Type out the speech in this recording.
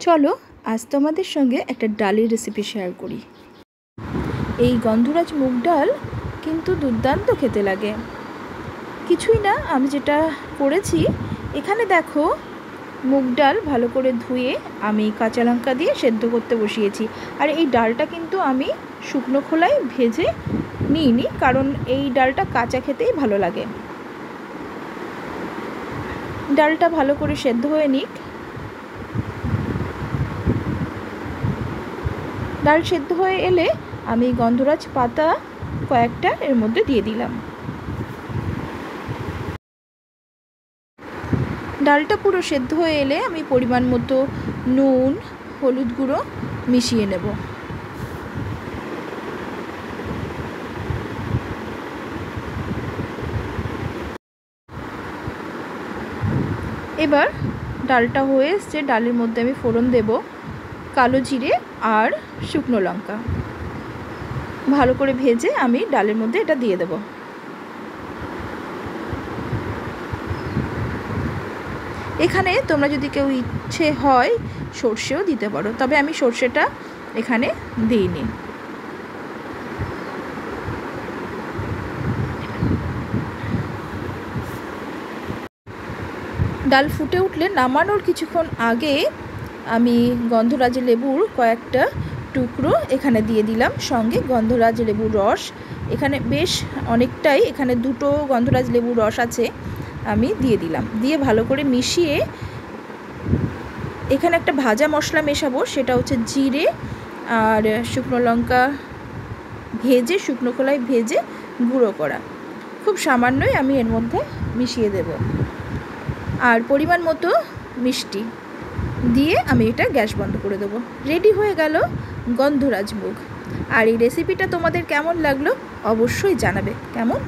চলো আজ তোমাদের সঙ্গে একটা ডালের রেসিপি শেয়ার করি। এই গন্ধরাজ মুগ ডাল কিন্তু দুর্দান্ত খেতে লাগে। কিছুই না, আমি যেটা করেছি এখানে দেখো, মুগ ডাল ভালো করে ধুয়ে আমি কাঁচা লঙ্কা দিয়ে সেদ্ধ করতে বসিয়েছি। আর এই ডালটা কিন্তু আমি শুকনো খোলায় ভেজে নিইনি, কারণ এই ডালটা কাঁচা খেতেই ভালো লাগে। ডালটা ভালো করে সেদ্ধ হয়ে নিক। ডাল সেদ্ধ হয়ে এলে আমি গন্ধরাজ পাতা কয়েকটা এর মধ্যে দিয়ে দিলাম। ডালটা পুরো সেদ্ধ হয়ে এলে আমি পরিমাণ মতো নুন, হলুদ গুঁড়ো মিশিয়ে নেব। এবার ডালটা হয়ে এসছে, ডালের মধ্যে আমি ফোড়ন দেব কালো জিরে আর শুকনো লঙ্কা। ভালো করে ভেজে আমি ডালের মধ্যে এটা দিয়ে দেব। এখানে তোমরা যদি কেউ ইচ্ছে হয় সর্ষেও দিতে পারো, তবে আমি সর্ষেটা এখানে দিইনি। ডাল ফুটে উঠলে নামানোর কিছুক্ষণ আগে আমি গন্ধরাজ লেবুর কয়েকটা টুকরো এখানে দিয়ে দিলাম, সঙ্গে গন্ধরাজ লেবুর রস। এখানে বেশ অনেকটাই, এখানে দুটো গন্ধরাজ লেবুর রস আছে, আমি দিয়ে দিলাম। দিয়ে ভালো করে মিশিয়ে এখানে একটা ভাজা মশলা মেশাবো, সেটা হচ্ছে জিরে আর শুকনো লঙ্কা ভেজে, শুকনো খোলায় ভেজে গুঁড়ো করা। খুব সামান্যই আমি এর মধ্যে মিশিয়ে দেব। আর পরিমাণ মতো মিষ্টি দিয়ে আমি এটা গ্যাস বন্ধ করে দেবো। রেডি হয়ে গেল গন্ধরাজ মুগ। আর এই রেসিপিটা তোমাদের কেমন লাগলো অবশ্যই জানাবে। কেমন